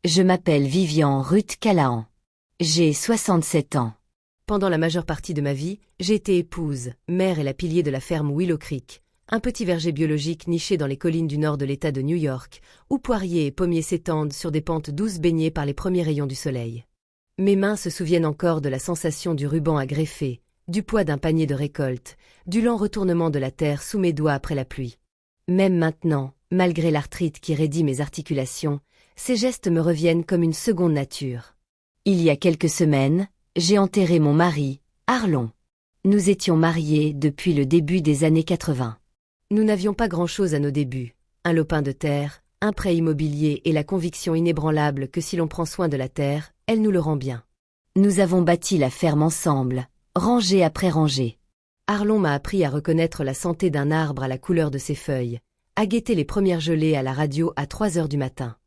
Je m'appelle Vivian Ruth Callahan. J'ai 67 ans. Pendant la majeure partie de ma vie, j'ai été épouse, mère et la pilier de la ferme Willow Creek, un petit verger biologique niché dans les collines du nord de l'État de New York, où poiriers et pommiers s'étendent sur des pentes douces baignées par les premiers rayons du soleil. Mes mains se souviennent encore de la sensation du ruban à greffer, du poids d'un panier de récolte, du lent retournement de la terre sous mes doigts après la pluie. Même maintenant, malgré l'arthrite qui raidit mes articulations, ces gestes me reviennent comme une seconde nature. Il y a quelques semaines, j'ai enterré mon mari, Arlon. Nous étions mariés depuis le début des années 80. Nous n'avions pas grand-chose à nos débuts. Un lopin de terre, un prêt immobilier et la conviction inébranlable que si l'on prend soin de la terre, elle nous le rend bien. Nous avons bâti la ferme ensemble, rangée après rangée. Arlon m'a appris à reconnaître la santé d'un arbre à la couleur de ses feuilles, à guetter les premières gelées à la radio à 3 heures du matin.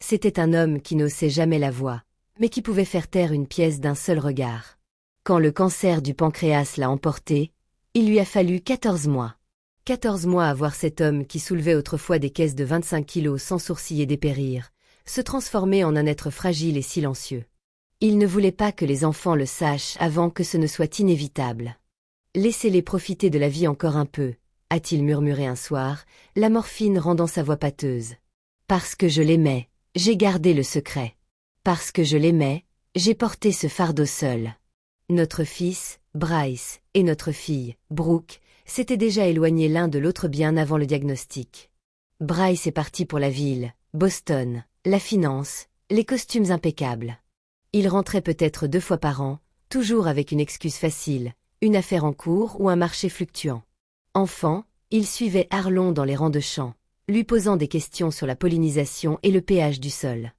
C'était un homme qui n'haussait jamais la voix, mais qui pouvait faire taire une pièce d'un seul regard. Quand le cancer du pancréas l'a emporté, il lui a fallu 14 mois. 14 mois à voir cet homme qui soulevait autrefois des caisses de 25 kilos sans sourciller dépérir, se transformer en un être fragile et silencieux. Il ne voulait pas que les enfants le sachent avant que ce ne soit inévitable. Laissez-les profiter de la vie encore un peu, a-t-il murmuré un soir, la morphine rendant sa voix pâteuse. Parce que je l'aimais, j'ai gardé le secret. Parce que je l'aimais, j'ai porté ce fardeau seul. Notre fils, Bryce, et notre fille, Brooke, s'étaient déjà éloignés l'un de l'autre bien avant le diagnostic. Bryce est parti pour la ville, Boston, la finance, les costumes impeccables. Il rentrait peut-être 2 fois par an, toujours avec une excuse facile, une affaire en cours ou un marché fluctuant. Enfant, il suivait Arlon dans les rangs de champs, lui posant des questions sur la pollinisation et le pH du sol.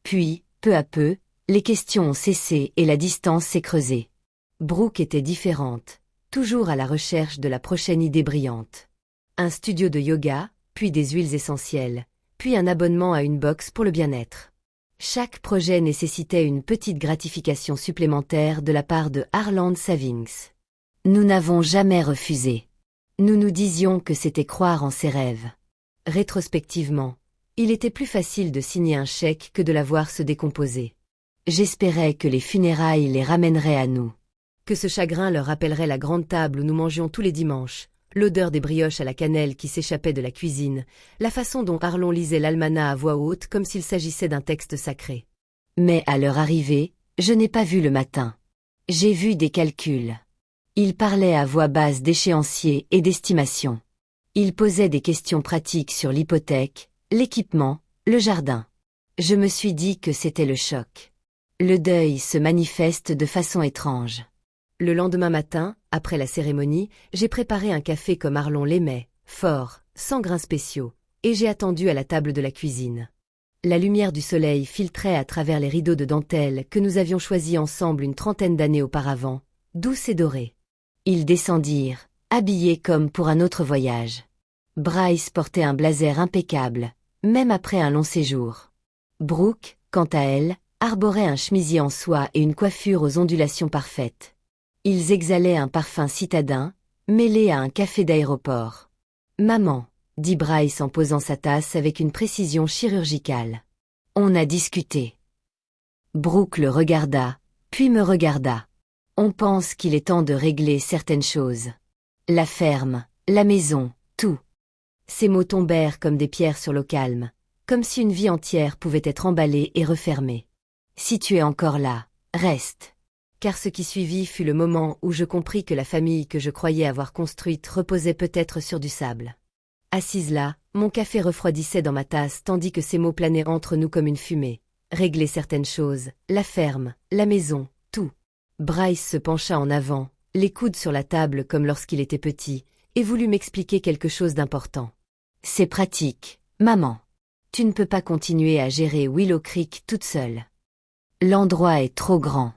Puis, peu à peu, les questions ont cessé et la distance s'est creusée. Brooke était différente, toujours à la recherche de la prochaine idée brillante. Un studio de yoga, puis des huiles essentielles, puis un abonnement à une box pour le bien-être. Chaque projet nécessitait une petite gratification supplémentaire de la part de Harland Savings. Nous n'avons jamais refusé. Nous nous disions que c'était croire en ses rêves. Rétrospectivement, il était plus facile de signer un chèque que de la voir se décomposer. J'espérais que les funérailles les ramèneraient à nous. Que ce chagrin leur rappellerait la grande table où nous mangions tous les dimanches, l'odeur des brioches à la cannelle qui s'échappait de la cuisine, la façon dont Arlon lisait l'almanach à voix haute comme s'il s'agissait d'un texte sacré. Mais à leur arrivée, je n'ai pas vu le matin. J'ai vu des calculs. Il parlait à voix basse d'échéanciers et d'estimation. Il posait des questions pratiques sur l'hypothèque, l'équipement, le jardin. Je me suis dit que c'était le choc. Le deuil se manifeste de façon étrange. Le lendemain matin, après la cérémonie, j'ai préparé un café comme Arlon l'aimait, fort, sans grains spéciaux, et j'ai attendu à la table de la cuisine. La lumière du soleil filtrait à travers les rideaux de dentelle que nous avions choisis ensemble une 30aine d'années auparavant, douces et dorées. Ils descendirent, habillés comme pour un autre voyage. Bryce portait un blazer impeccable, même après un long séjour. Brooke, quant à elle, arborait un chemisier en soie et une coiffure aux ondulations parfaites. Ils exhalaient un parfum citadin, mêlé à un café d'aéroport. « Maman », dit Bryce en posant sa tasse avec une précision chirurgicale. « On a discuté. » Brooke le regarda, puis me regarda. « On pense qu'il est temps de régler certaines choses. La ferme, la maison, tout. » Ces mots tombèrent comme des pierres sur l'eau calme, comme si une vie entière pouvait être emballée et refermée. « Si tu es encore là, reste. » Car ce qui suivit fut le moment où je compris que la famille que je croyais avoir construite reposait peut-être sur du sable. Assise là, mon café refroidissait dans ma tasse tandis que ces mots planaient entre nous comme une fumée. Régler certaines choses, la ferme, la maison, tout. Bryce se pencha en avant, les coudes sur la table comme lorsqu'il était petit, et voulut m'expliquer quelque chose d'important. « C'est pratique, maman. Tu ne peux pas continuer à gérer Willow Creek toute seule. L'endroit est trop grand.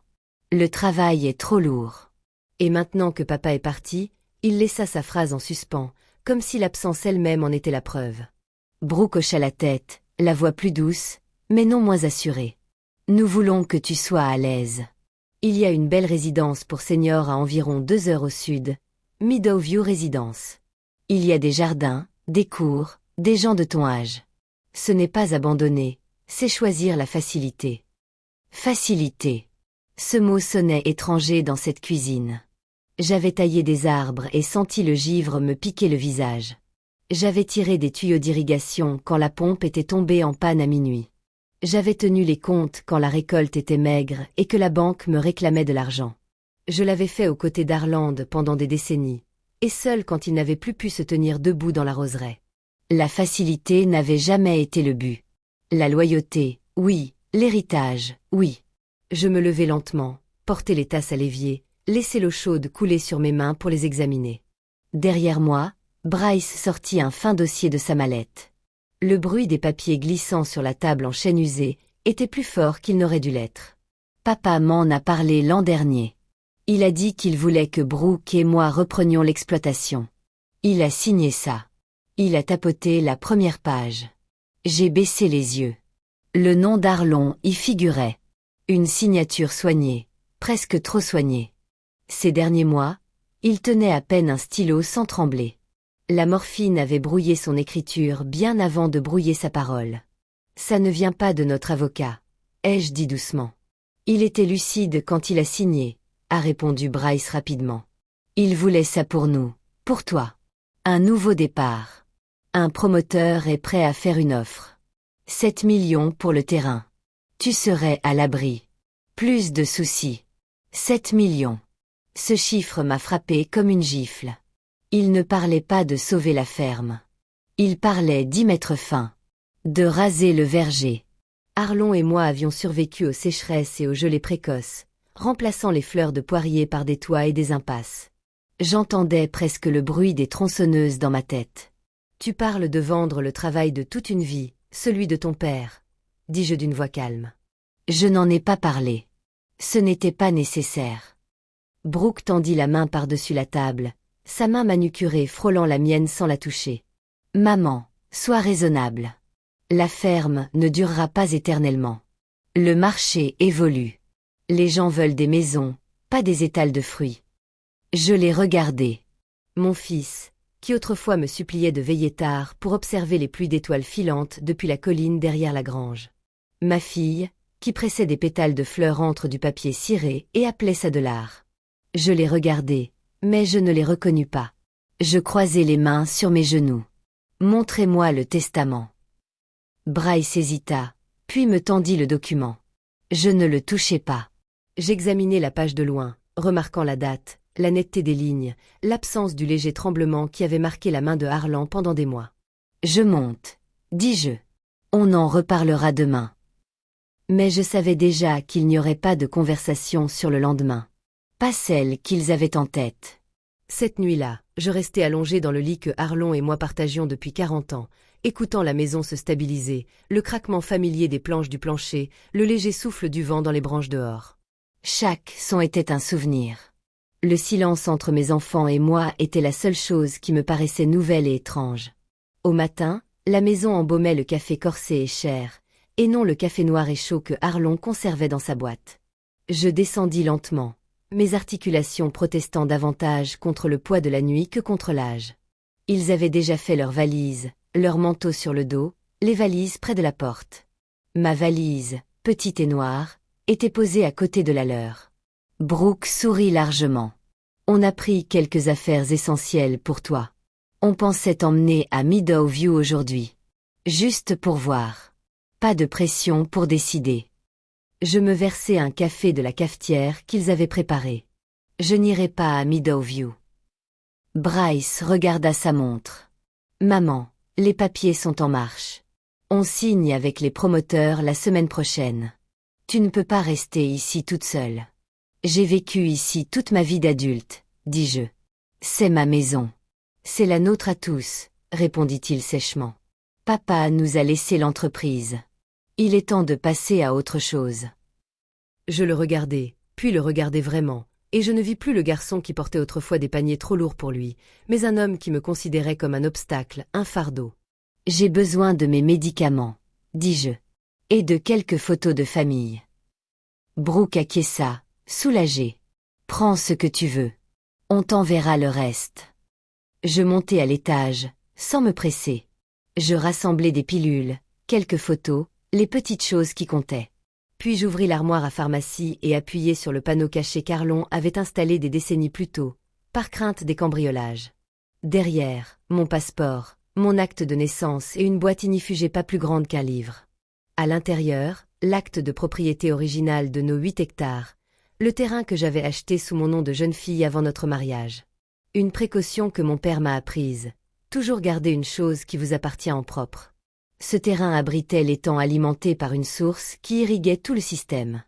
Le travail est trop lourd. » Et maintenant que papa est parti, il laissa sa phrase en suspens, comme si l'absence elle-même en était la preuve. Brooke hocha la tête, la voix plus douce, mais non moins assurée. « Nous voulons que tu sois à l'aise. Il y a une belle résidence pour seniors à environ 2 heures au sud, Meadowview Résidence. Il y a des jardins, des cours, des gens de ton âge. Ce n'est pas abandonné, c'est choisir la facilité. Facilité. Ce mot sonnait étranger dans cette cuisine. J'avais taillé des arbres et senti le givre me piquer le visage. J'avais tiré des tuyaux d'irrigation quand la pompe était tombée en panne à minuit. J'avais tenu les comptes quand la récolte était maigre et que la banque me réclamait de l'argent. Je l'avais fait aux côtés d'Arland pendant des décennies, et seul quand il n'avait plus pu se tenir debout dans la roseraie. La facilité n'avait jamais été le but. La loyauté, oui, l'héritage, oui. Je me levai lentement, portai les tasses à l'évier, laissai l'eau chaude couler sur mes mains pour les examiner. Derrière moi, Bryce sortit un fin dossier de sa mallette. Le bruit des papiers glissant sur la table en chêne usé était plus fort qu'il n'aurait dû l'être. Papa m'en a parlé l'an dernier. Il a dit qu'il voulait que Brooke et moi reprenions l'exploitation. Il a signé ça. Il a tapoté la première page. J'ai baissé les yeux. Le nom d'Arlon y figurait. Une signature soignée, presque trop soignée. Ces derniers mois, il tenait à peine un stylo sans trembler. La morphine avait brouillé son écriture bien avant de brouiller sa parole. Ça ne vient pas de notre avocat, ai-je dit doucement. Il était lucide quand il a signé, a répondu Bryce rapidement. Il voulait ça pour nous, pour toi. Un nouveau départ. Un promoteur est prêt à faire une offre. 7 millions pour le terrain. Tu serais à l'abri. Plus de soucis. 7 millions. Ce chiffre m'a frappé comme une gifle. Il ne parlait pas de sauver la ferme. Il parlait d'y mettre fin. De raser le verger. Arlon et moi avions survécu aux sécheresses et aux gelées précoces, remplaçant les fleurs de poirier par des toits et des impasses. J'entendais presque le bruit des tronçonneuses dans ma tête. Tu parles de vendre le travail de toute une vie, celui de ton père, dis-je d'une voix calme. Je n'en ai pas parlé. Ce n'était pas nécessaire. Brooke tendit la main par-dessus la table, sa main manucurée frôlant la mienne sans la toucher. Maman, sois raisonnable. La ferme ne durera pas éternellement. Le marché évolue. Les gens veulent des maisons, pas des étals de fruits. Je l'ai regardé. Mon fils, qui autrefois me suppliait de veiller tard pour observer les pluies d'étoiles filantes depuis la colline derrière la grange. Ma fille, qui pressait des pétales de fleurs entre du papier ciré et appelait ça de l'art. Je l'ai regardé, mais je ne l'ai reconnu pas. Je croisai les mains sur mes genoux. Montrez-moi le testament. Bryce hésita, puis me tendit le document. Je ne le touchai pas. J'examinai la page de loin, remarquant la date, la netteté des lignes, l'absence du léger tremblement qui avait marqué la main de Arlan pendant des mois. Je monte, dis-je. On en reparlera demain. Mais je savais déjà qu'il n'y aurait pas de conversation sur le lendemain. Pas celle qu'ils avaient en tête. Cette nuit-là, je restais allongé dans le lit que Arlon et moi partagions depuis 40 ans, écoutant la maison se stabiliser, le craquement familier des planches du plancher, le léger souffle du vent dans les branches dehors. Chaque son était un souvenir. Le silence entre mes enfants et moi était la seule chose qui me paraissait nouvelle et étrange. Au matin, la maison embaumait le café corsé et cher, et non le café noir et chaud que Arlon conservait dans sa boîte. Je descendis lentement, mes articulations protestant davantage contre le poids de la nuit que contre l'âge. Ils avaient déjà fait leurs valises, leurs manteaux sur le dos, les valises près de la porte. Ma valise, petite et noire, était posée à côté de la leur. Brooke sourit largement. On a pris quelques affaires essentielles pour toi. On pensait t'emmener à Meadowview aujourd'hui. Juste pour voir. Pas de pression pour décider. Je me versai un café de la cafetière qu'ils avaient préparé. Je n'irai pas à Meadowview. Bryce regarda sa montre. Maman, les papiers sont en marche. On signe avec les promoteurs la semaine prochaine. Tu ne peux pas rester ici toute seule. J'ai vécu ici toute ma vie d'adulte, dis-je. C'est ma maison. C'est la nôtre à tous, répondit-il sèchement. Papa nous a laissé l'entreprise. Il est temps de passer à autre chose. Je le regardai, puis le regardai vraiment, et je ne vis plus le garçon qui portait autrefois des paniers trop lourds pour lui, mais un homme qui me considérait comme un obstacle, un fardeau. J'ai besoin de mes médicaments, dis-je, et de quelques photos de famille. Brooke acquiesça, soulagé. Prends ce que tu veux. On t'enverra le reste. Je montai à l'étage, sans me presser. Je rassemblai des pilules, quelques photos, Les petites choses qui comptaient. Puis j'ouvris l'armoire à pharmacie et appuyai sur le panneau caché qu'Arlon avait installé des décennies plus tôt, par crainte des cambriolages. Derrière, mon passeport, mon acte de naissance et une boîte ignifugée pas plus grande qu'un livre. À l'intérieur, l'acte de propriété originale de nos 8 hectares, le terrain que j'avais acheté sous mon nom de jeune fille avant notre mariage. Une précaution que mon père m'a apprise, toujours garder une chose qui vous appartient en propre. Ce terrain abritait l'étang alimenté par une source qui irriguait tout le système.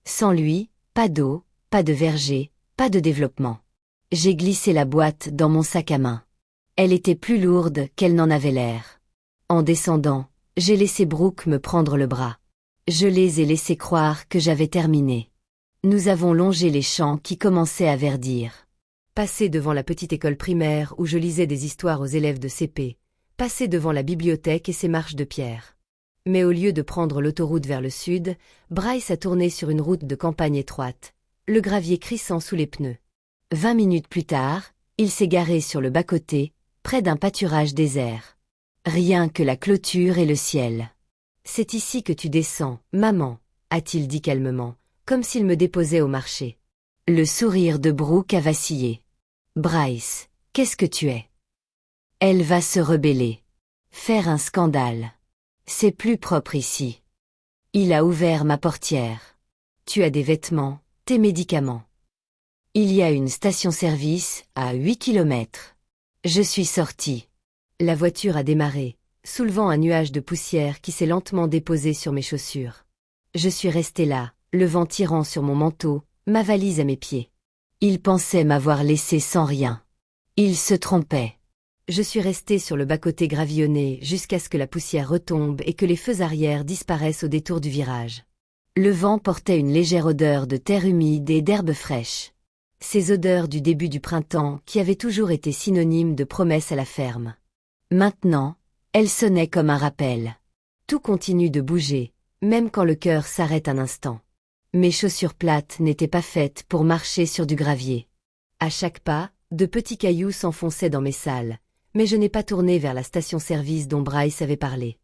Sans lui, pas d'eau, pas de verger, pas de développement. J'ai glissé la boîte dans mon sac à main. Elle était plus lourde qu'elle n'en avait l'air. En descendant, j'ai laissé Brooke me prendre le bras. Je les ai laissés croire que j'avais terminé. Nous avons longé les champs qui commençaient à verdir. Passé devant la petite école primaire où je lisais des histoires aux élèves de CP. Passé devant la bibliothèque et ses marches de pierre. Mais au lieu de prendre l'autoroute vers le sud, Bryce a tourné sur une route de campagne étroite, le gravier crissant sous les pneus. 20 minutes plus tard, il s'est garé sur le bas-côté, près d'un pâturage désert. Rien que la clôture et le ciel. « C'est ici que tu descends, maman », a-t-il dit calmement, comme s'il me déposait au marché. Le sourire de Brooke a vacillé. « Bryce, qu'est-ce que tu es ? » Elle va se rebeller. Faire un scandale. C'est plus propre ici. Il a ouvert ma portière. Tu as des vêtements, tes médicaments. Il y a une station-service à 8 kilomètres. Je suis sorti. La voiture a démarré, soulevant un nuage de poussière qui s'est lentement déposé sur mes chaussures. Je suis resté là, le vent tirant sur mon manteau, ma valise à mes pieds. Il pensait m'avoir laissé sans rien. Il se trompait. Je suis resté sur le bas-côté gravillonné jusqu'à ce que la poussière retombe et que les feux arrière disparaissent au détour du virage. Le vent portait une légère odeur de terre humide et d'herbe fraîche. Ces odeurs du début du printemps qui avaient toujours été synonymes de promesses à la ferme. Maintenant, elles sonnaient comme un rappel. Tout continue de bouger, même quand le cœur s'arrête un instant. Mes chaussures plates n'étaient pas faites pour marcher sur du gravier. À chaque pas, de petits cailloux s'enfonçaient dans mes salles. Mais je n'ai pas tourné vers la station-service dont Bryce avait parlé.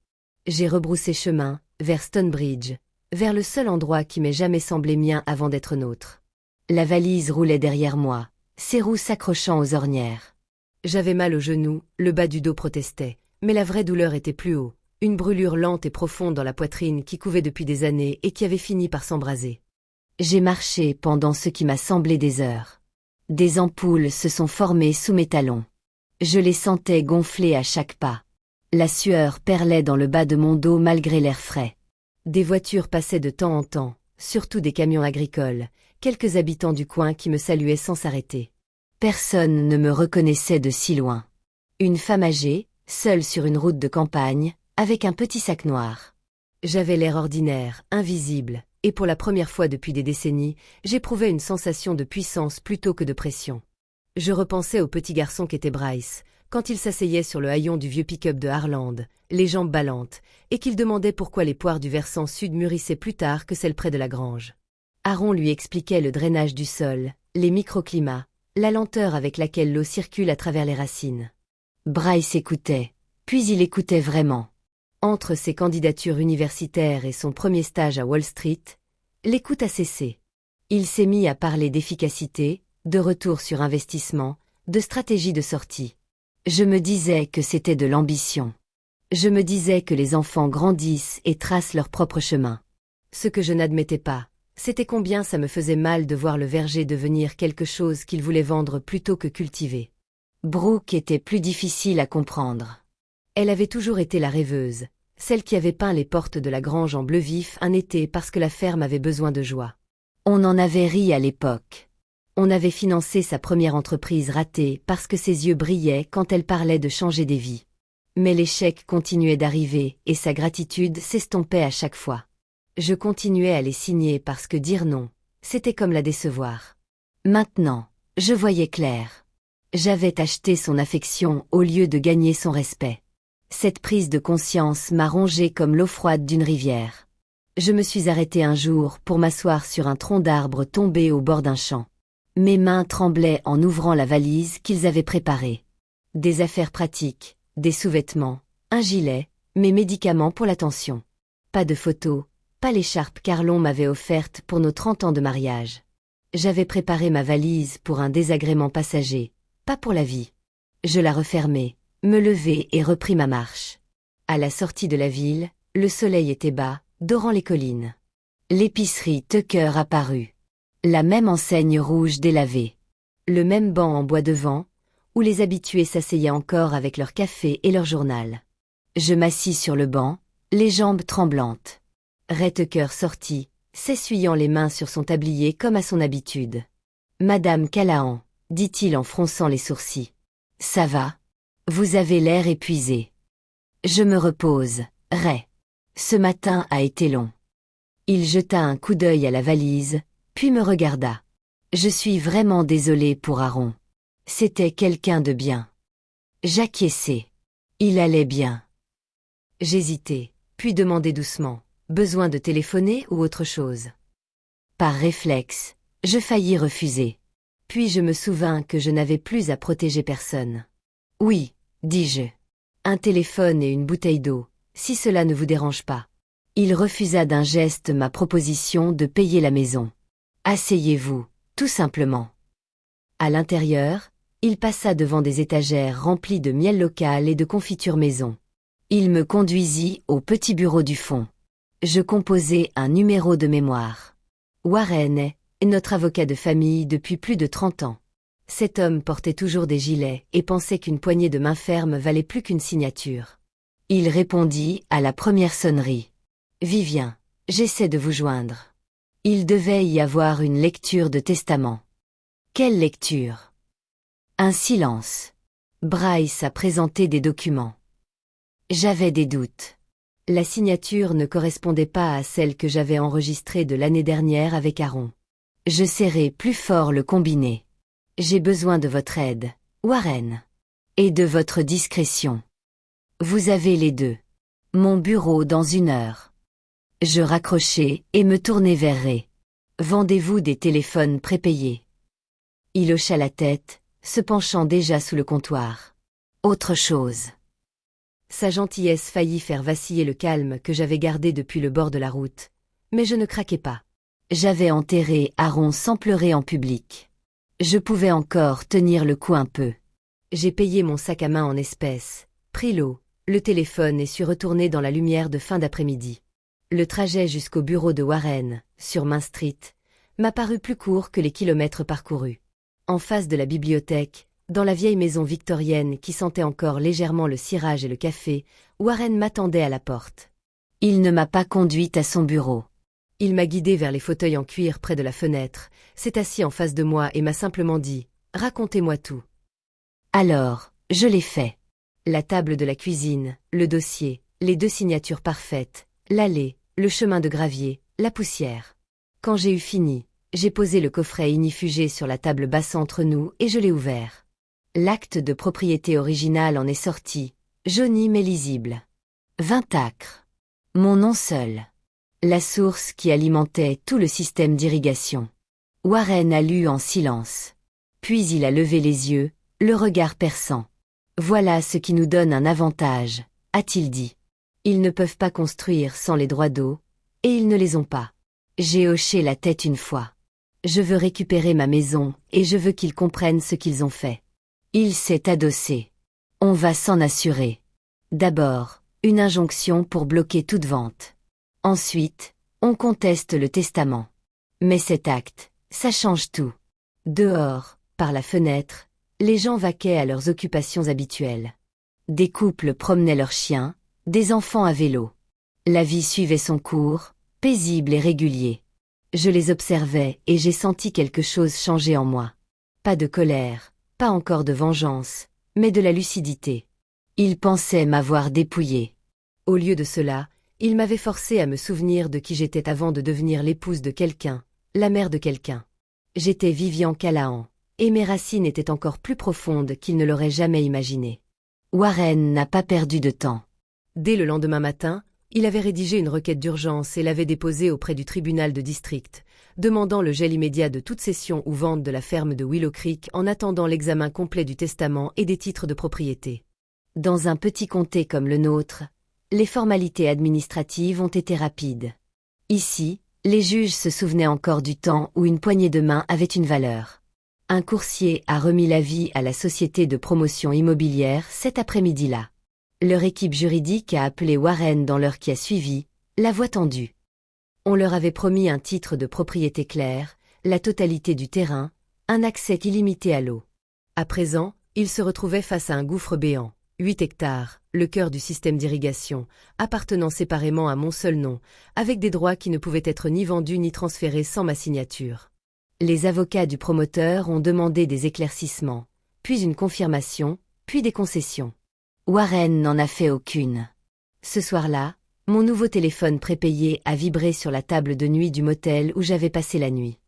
J'ai rebroussé chemin, vers Stonebridge, vers le seul endroit qui m'ait jamais semblé mien avant d'être nôtre. La valise roulait derrière moi, ses roues s'accrochant aux ornières. J'avais mal aux genoux, le bas du dos protestait, mais la vraie douleur était plus haut, une brûlure lente et profonde dans la poitrine qui couvait depuis des années et qui avait fini par s'embraser. J'ai marché pendant ce qui m'a semblé des heures. Des ampoules se sont formées sous mes talons. Je les sentais gonfler à chaque pas. La sueur perlait dans le bas de mon dos malgré l'air frais. Des voitures passaient de temps en temps, surtout des camions agricoles, quelques habitants du coin qui me saluaient sans s'arrêter. Personne ne me reconnaissait de si loin. Une femme âgée, seule sur une route de campagne, avec un petit sac noir. J'avais l'air ordinaire, invisible, et pour la première fois depuis des décennies, j'éprouvais une sensation de puissance plutôt que de pression. Je repensais au petit garçon qu'était Bryce, quand il s'asseyait sur le haillon du vieux pick-up de Harland, les jambes ballantes, et qu'il demandait pourquoi les poires du versant sud mûrissaient plus tard que celles près de la grange. Aaron lui expliquait le drainage du sol, les microclimats, la lenteur avec laquelle l'eau circule à travers les racines. Bryce écoutait, puis il écoutait vraiment. Entre ses candidatures universitaires et son premier stage à Wall Street, l'écoute a cessé. Il s'est mis à parler d'efficacité, de retour sur investissement, de stratégie de sortie. Je me disais que c'était de l'ambition. Je me disais que les enfants grandissent et tracent leur propre chemin. Ce que je n'admettais pas, c'était combien ça me faisait mal de voir le verger devenir quelque chose qu'il voulait vendre plutôt que cultiver. Brooke était plus difficile à comprendre. Elle avait toujours été la rêveuse, celle qui avait peint les portes de la grange en bleu vif un été parce que la ferme avait besoin de joie. On en avait ri à l'époque. On avait financé sa première entreprise ratée parce que ses yeux brillaient quand elle parlait de changer des vies. Mais l'échec continuait d'arriver et sa gratitude s'estompait à chaque fois. Je continuais à les signer parce que dire non, c'était comme la décevoir. Maintenant, je voyais clair. J'avais acheté son affection au lieu de gagner son respect. Cette prise de conscience m'a rongé comme l'eau froide d'une rivière. Je me suis arrêté un jour pour m'asseoir sur un tronc d'arbre tombé au bord d'un champ. Mes mains tremblaient en ouvrant la valise qu'ils avaient préparée. Des affaires pratiques, des sous-vêtements, un gilet, mes médicaments pour la tension. Pas de photos, pas l'écharpe qu'Arlon m'avait offerte pour nos 30 ans de mariage. J'avais préparé ma valise pour un désagrément passager, pas pour la vie. Je la refermai, me levai et repris ma marche. À la sortie de la ville, le soleil était bas, dorant les collines. L'épicerie Tucker apparut. La même enseigne rouge délavée. Le même banc en bois devant, où les habitués s'asseyaient encore avec leur café et leur journal. Je m'assis sur le banc, les jambes tremblantes. Ray Tucker sortit, s'essuyant les mains sur son tablier comme à son habitude. « Madame Callahan, dit-il en fronçant les sourcils. Ça va? Vous avez l'air épuisée. Je me repose, Ray. Ce matin a été long. Il jeta un coup d'œil à la valise, puis me regarda. Je suis vraiment désolé pour Aaron. C'était quelqu'un de bien. J'acquiesçai. Il allait bien. J'hésitai, puis demandai doucement. Besoin de téléphoner ou autre chose? Par réflexe, je faillis refuser. Puis je me souvins que je n'avais plus à protéger personne. Oui, dis-je. Un téléphone et une bouteille d'eau, si cela ne vous dérange pas. Il refusa d'un geste ma proposition de payer la maison. Asseyez-vous, tout simplement. À l'intérieur, il passa devant des étagères remplies de miel local et de confitures maison. Il me conduisit au petit bureau du fond. Je composai un numéro de mémoire. Warren est notre avocat de famille depuis plus de 30 ans. Cet homme portait toujours des gilets et pensait qu'une poignée de main ferme valait plus qu'une signature. Il répondit à la première sonnerie. « Vivien, j'essaie de vous joindre. » Il devait y avoir une lecture de testament. Quelle lecture? Un silence. Bryce a présenté des documents. J'avais des doutes. La signature ne correspondait pas à celle que j'avais enregistrée de l'année dernière avec Aaron. Je serrai plus fort le combiné. J'ai besoin de votre aide, Warren. Et de votre discrétion. Vous avez les deux. Mon bureau dans 1 heure. Je raccrochai et me tournai vers Ray. Vendez-vous des téléphones prépayés? Il hocha la tête, se penchant déjà sous le comptoir. Autre chose. Sa gentillesse faillit faire vaciller le calme que j'avais gardé depuis le bord de la route, mais je ne craquai pas. J'avais enterré Aaron sans pleurer en public. Je pouvais encore tenir le coup un peu. J'ai payé mon sac à main en espèces, pris l'eau, le téléphone et suis retourné dans la lumière de fin d'après-midi. Le trajet jusqu'au bureau de Warren, sur Main Street, m'a paru plus court que les kilomètres parcourus. En face de la bibliothèque, dans la vieille maison victorienne qui sentait encore légèrement le cirage et le café, Warren m'attendait à la porte. Il ne m'a pas conduite à son bureau. Il m'a guidée vers les fauteuils en cuir près de la fenêtre, s'est assis en face de moi et m'a simplement dit « Racontez-moi tout ». Alors, je l'ai fait. La table de la cuisine, le dossier, les 2 signatures parfaites, l'allée, le chemin de gravier, la poussière. Quand j'ai eu fini, j'ai posé le coffret ignifugé sur la table basse entre nous et je l'ai ouvert. L'acte de propriété original en est sorti, jauni mais lisible. 20 acres. Mon nom seul. La source qui alimentait tout le système d'irrigation. Warren a lu en silence. Puis il a levé les yeux, le regard perçant. Voilà ce qui nous donne un avantage, a-t-il dit. Ils ne peuvent pas construire sans les droits d'eau, et ils ne les ont pas. J'ai hoché la tête une fois. Je veux récupérer ma maison et je veux qu'ils comprennent ce qu'ils ont fait. Il s'est adossé. On va s'en assurer. D'abord, une injonction pour bloquer toute vente. Ensuite, on conteste le testament. Mais cet acte, ça change tout. Dehors, par la fenêtre, les gens vaquaient à leurs occupations habituelles. Des couples promenaient leurs chiens, des enfants à vélo. La vie suivait son cours, paisible et régulier. Je les observais et j'ai senti quelque chose changer en moi. Pas de colère, pas encore de vengeance, mais de la lucidité. Ils pensaient m'avoir dépouillé. Au lieu de cela, ils m'avaient forcé à me souvenir de qui j'étais avant de devenir l'épouse de quelqu'un, la mère de quelqu'un. J'étais Vivian Callahan, et mes racines étaient encore plus profondes qu'ils ne l'auraient jamais imaginé. Warren n'a pas perdu de temps. Dès le lendemain matin, il avait rédigé une requête d'urgence et l'avait déposée auprès du tribunal de district, demandant le gel immédiat de toute cession ou vente de la ferme de Willow Creek en attendant l'examen complet du testament et des titres de propriété. Dans un petit comté comme le nôtre, les formalités administratives ont été rapides. Ici, les juges se souvenaient encore du temps où une poignée de main avait une valeur. Un coursier a remis l'avis à la société de promotion immobilière cet après-midi-là. Leur équipe juridique a appelé Warren dans l'heure qui a suivi, la voix tendue. On leur avait promis un titre de propriété clair, la totalité du terrain, un accès illimité à l'eau. À présent, ils se retrouvaient face à un gouffre béant, 8 hectares, le cœur du système d'irrigation, appartenant séparément à mon seul nom, avec des droits qui ne pouvaient être ni vendus ni transférés sans ma signature. Les avocats du promoteur ont demandé des éclaircissements, puis une confirmation, puis des concessions. Warren n'en a fait aucune. Ce soir-là, mon nouveau téléphone prépayé a vibré sur la table de nuit du motel où j'avais passé la nuit.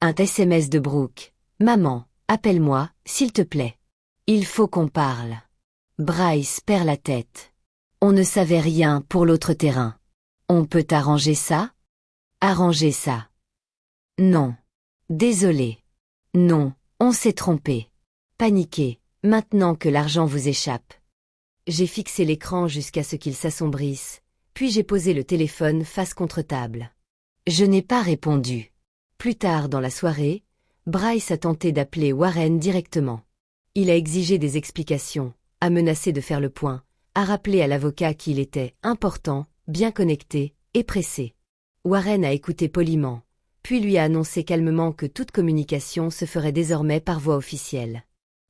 Un SMS de Brooke. « Maman, appelle-moi, s'il te plaît. Il faut qu'on parle. » Bryce perd la tête. On ne savait rien pour l'autre terrain. On peut arranger ça? Arranger ça. Non. Désolé. Non, on s'est trompé. Paniqué, maintenant que l'argent vous échappe. J'ai fixé l'écran jusqu'à ce qu'il s'assombrisse, puis j'ai posé le téléphone face contre table. Je n'ai pas répondu. Plus tard dans la soirée, Bryce a tenté d'appeler Warren directement. Il a exigé des explications, a menacé de faire le point, a rappelé à l'avocat qu'il était important, bien connecté et pressé. Warren a écouté poliment, puis lui a annoncé calmement que toute communication se ferait désormais par voie officielle.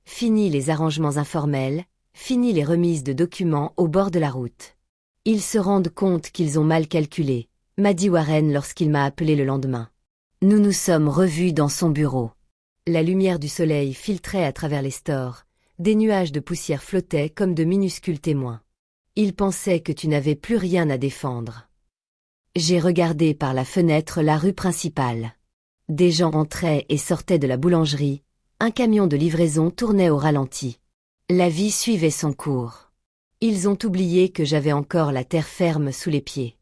Fini les arrangements informels, fini les remises de documents au bord de la route. Ils se rendent compte qu'ils ont mal calculé, m'a dit Warren lorsqu'il m'a appelé le lendemain. Nous nous sommes revus dans son bureau. La lumière du soleil filtrait à travers les stores, des nuages de poussière flottaient comme de minuscules témoins. Il pensait que tu n'avais plus rien à défendre. J'ai regardé par la fenêtre la rue principale. Des gens entraient et sortaient de la boulangerie, un camion de livraison tournait au ralenti. La vie suivait son cours. Ils ont oublié que j'avais encore la terre ferme sous les pieds.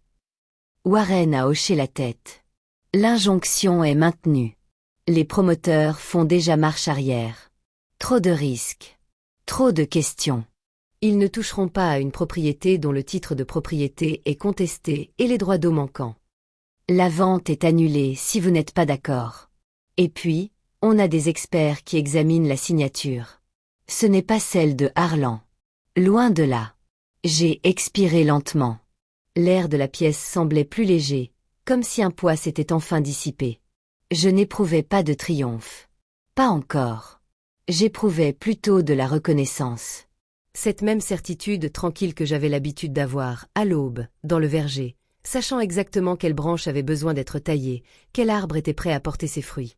Warren a hoché la tête. L'injonction est maintenue. Les promoteurs font déjà marche arrière. Trop de risques. Trop de questions. Ils ne toucheront pas à une propriété dont le titre de propriété est contesté et les droits d'eau manquants. La vente est annulée si vous n'êtes pas d'accord. Et puis, on a des experts qui examinent la signature. Ce n'est pas celle de Harlan. Loin de là. J'ai expiré lentement. L'air de la pièce semblait plus léger, comme si un poids s'était enfin dissipé. Je n'éprouvais pas de triomphe. Pas encore. J'éprouvais plutôt de la reconnaissance. Cette même certitude tranquille que j'avais l'habitude d'avoir, à l'aube, dans le verger, sachant exactement quelle branche avait besoin d'être taillée, quel arbre était prêt à porter ses fruits.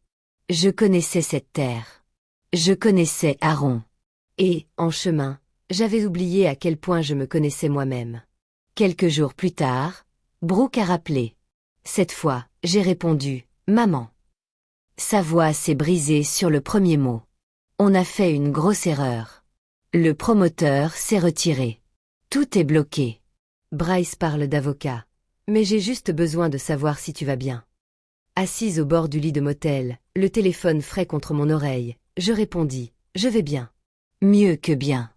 Je connaissais cette terre. Je connaissais Aaron. Et, en chemin, j'avais oublié à quel point je me connaissais moi-même. Quelques jours plus tard, Brooke a rappelé. Cette fois, j'ai répondu, « Maman ». Sa voix s'est brisée sur le premier mot. On a fait une grosse erreur. Le promoteur s'est retiré. Tout est bloqué. Bryce parle d'avocat. Mais j'ai juste besoin de savoir si tu vas bien. Assise au bord du lit de motel, le téléphone frais contre mon oreille, je répondis, je vais bien. Mieux que bien.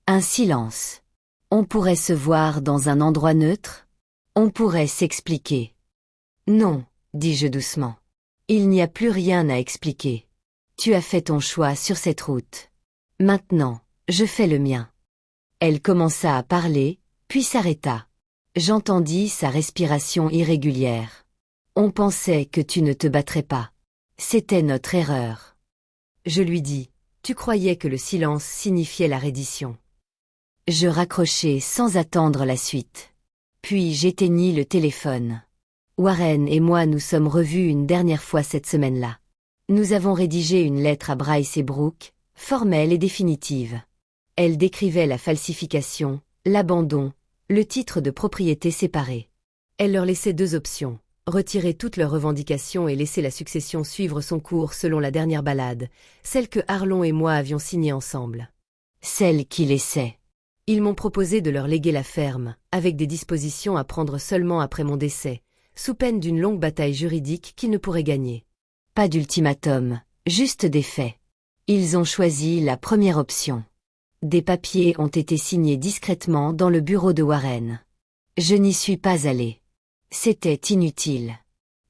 Un silence. On pourrait se voir dans un endroit neutre? On pourrait s'expliquer. Non, dis-je doucement. Il n'y a plus rien à expliquer. Tu as fait ton choix sur cette route. Maintenant, je fais le mien. Elle commença à parler, puis s'arrêta. J'entendis sa respiration irrégulière. On pensait que tu ne te battrais pas. C'était notre erreur. Je lui dis, tu croyais que le silence signifiait la reddition. Je raccrochai sans attendre la suite. Puis j'éteignis le téléphone. Warren et moi nous sommes revus une dernière fois cette semaine-là. Nous avons rédigé une lettre à Bryce et Brooke, formelle et définitive. Elle décrivait la falsification, l'abandon, le titre de propriété séparé. Elle leur laissait deux options, retirer toutes leurs revendications et laisser la succession suivre son cours selon la dernière ballade, celle que Harlan et moi avions signée ensemble. Celle qui laissait. Ils m'ont proposé de leur léguer la ferme, avec des dispositions à prendre seulement après mon décès, sous peine d'une longue bataille juridique qu'ils ne pourraient gagner. Pas d'ultimatum, juste des faits. Ils ont choisi la première option. Des papiers ont été signés discrètement dans le bureau de Warren. Je n'y suis pas allé. C'était inutile.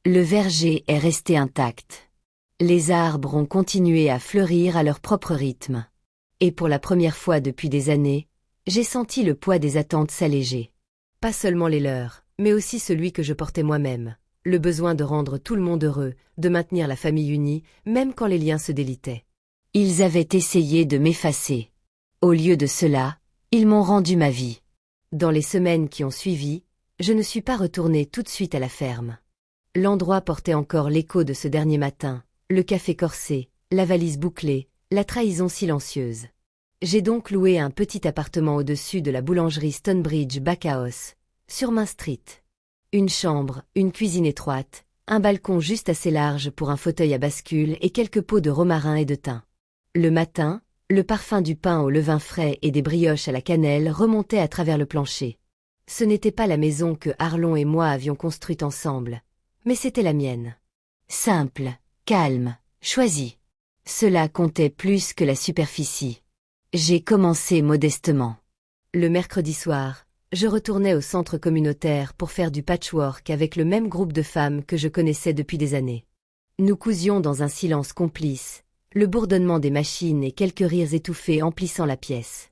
Le verger est resté intact. Les arbres ont continué à fleurir à leur propre rythme. Et pour la première fois depuis des années, j'ai senti le poids des attentes s'alléger. Pas seulement les leurs, mais aussi celui que je portais moi-même. Le besoin de rendre tout le monde heureux, de maintenir la famille unie, même quand les liens se délitaient. Ils avaient essayé de m'effacer. Au lieu de cela, ils m'ont rendu ma vie. Dans les semaines qui ont suivi, je ne suis pas retournée tout de suite à la ferme. L'endroit portait encore l'écho de ce dernier matin, le café corsé, la valise bouclée, la trahison silencieuse. J'ai donc loué un petit appartement au-dessus de la boulangerie Stonebridge Backhouse, sur Main Street. Une chambre, une cuisine étroite, un balcon juste assez large pour un fauteuil à bascule et quelques pots de romarin et de thym. Le matin, le parfum du pain au levain frais et des brioches à la cannelle remontait à travers le plancher. Ce n'était pas la maison que Arlon et moi avions construite ensemble, mais c'était la mienne. Simple, calme, choisi. Cela comptait plus que la superficie. J'ai commencé modestement. Le mercredi soir, je retournais au centre communautaire pour faire du patchwork avec le même groupe de femmes que je connaissais depuis des années. Nous cousions dans un silence complice, le bourdonnement des machines et quelques rires étouffés emplissant la pièce.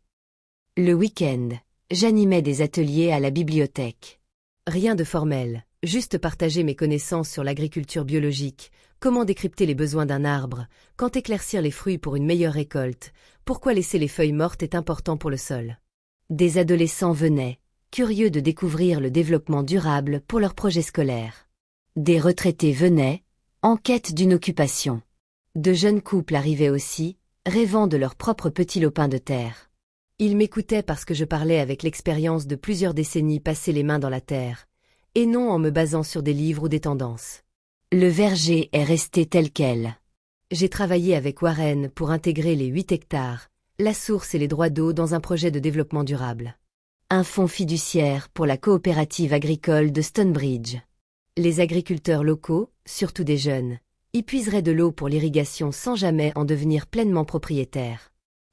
Le week-end, j'animais des ateliers à la bibliothèque. Rien de formel, juste partager mes connaissances sur l'agriculture biologique, comment décrypter les besoins d'un arbre, quand éclaircir les fruits pour une meilleure récolte, pourquoi laisser les feuilles mortes est important pour le sol. Des adolescents venaient, curieux de découvrir le développement durable pour leurs projets scolaires. Des retraités venaient, en quête d'une occupation. De jeunes couples arrivaient aussi, rêvant de leur propre petit lopin de terre. Ils m'écoutaient parce que je parlais avec l'expérience de plusieurs décennies passées les mains dans la terre, et non en me basant sur des livres ou des tendances. Le verger est resté tel quel. J'ai travaillé avec Warren pour intégrer les 8 hectares, la source et les droits d'eau dans un projet de développement durable. Un fonds fiduciaire pour la coopérative agricole de Stonebridge. Les agriculteurs locaux, surtout des jeunes, y puiseraient de l'eau pour l'irrigation sans jamais en devenir pleinement propriétaires.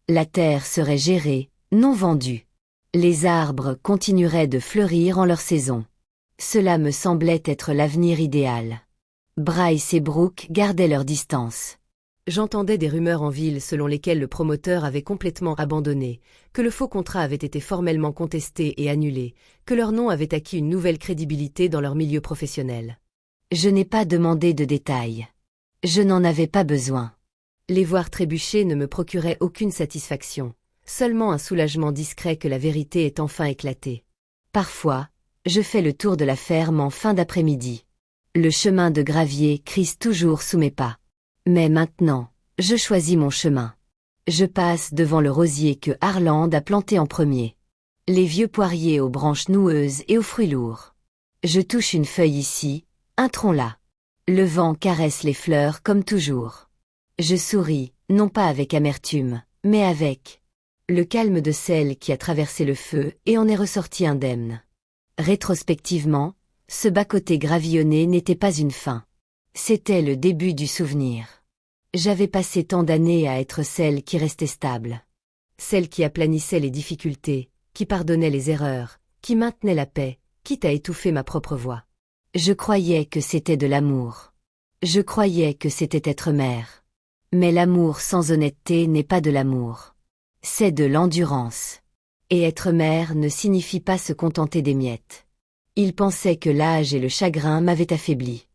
La terre serait gérée, non vendue. Les arbres continueraient de fleurir en leur saison. Cela me semblait être l'avenir idéal. Bryce et Brooke gardaient leur distance. J'entendais des rumeurs en ville selon lesquelles le promoteur avait complètement abandonné, que le faux contrat avait été formellement contesté et annulé, que leur nom avait acquis une nouvelle crédibilité dans leur milieu professionnel. Je n'ai pas demandé de détails. Je n'en avais pas besoin. Les voir trébucher ne me procurait aucune satisfaction, seulement un soulagement discret que la vérité est enfin éclatée. Parfois, je fais le tour de la ferme en fin d'après-midi. Le chemin de gravier crisse toujours sous mes pas. Mais maintenant, je choisis mon chemin. Je passe devant le rosier que Harland a planté en premier. Les vieux poiriers aux branches noueuses et aux fruits lourds. Je touche une feuille ici, un tronc là. Le vent caresse les fleurs comme toujours. Je souris, non pas avec amertume, mais avec le calme de celle qui a traversé le feu et en est ressortie indemne. Rétrospectivement, ce bas-côté gravillonné n'était pas une fin. C'était le début du souvenir. J'avais passé tant d'années à être celle qui restait stable. Celle qui aplanissait les difficultés, qui pardonnait les erreurs, qui maintenait la paix, quitte à étouffer ma propre voix. Je croyais que c'était de l'amour. Je croyais que c'était être mère. Mais l'amour sans honnêteté n'est pas de l'amour. C'est de l'endurance. Et être mère ne signifie pas se contenter des miettes. Ils pensaient que l'âge et le chagrin m'avaient affaibli.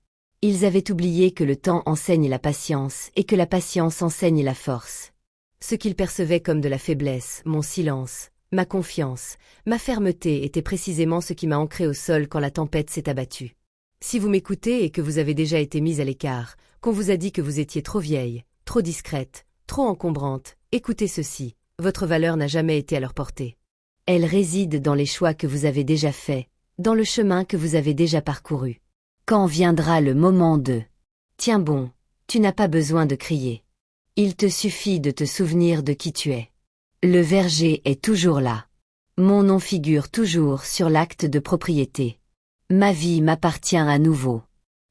Ils avaient oublié que le temps enseigne la patience et que la patience enseigne la force. Ce qu'ils percevaient comme de la faiblesse, mon silence, ma confiance, ma fermeté était précisément ce qui m'a ancré au sol quand la tempête s'est abattue. Si vous m'écoutez et que vous avez déjà été mise à l'écart, qu'on vous a dit que vous étiez trop vieille, trop discrète, trop encombrante, écoutez ceci, votre valeur n'a jamais été à leur portée. Elle réside dans les choix que vous avez déjà faits, dans le chemin que vous avez déjà parcouru. Quand viendra le moment de « Tiens bon, tu n'as pas besoin de crier. Il te suffit de te souvenir de qui tu es. Le verger est toujours là. Mon nom figure toujours sur l'acte de propriété. Ma vie m'appartient à nouveau.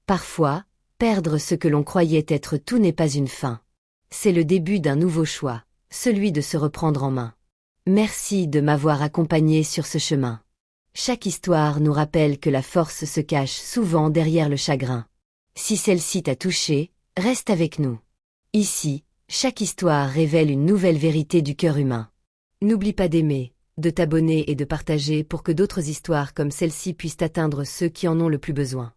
Parfois, perdre ce que l'on croyait être tout n'est pas une fin. C'est le début d'un nouveau choix, celui de se reprendre en main. Merci de m'avoir accompagné sur ce chemin. Chaque histoire nous rappelle que la force se cache souvent derrière le chagrin. Si celle-ci t'a touché, reste avec nous. Ici, chaque histoire révèle une nouvelle vérité du cœur humain. N'oublie pas d'aimer, de t'abonner et de partager pour que d'autres histoires comme celle-ci puissent atteindre ceux qui en ont le plus besoin.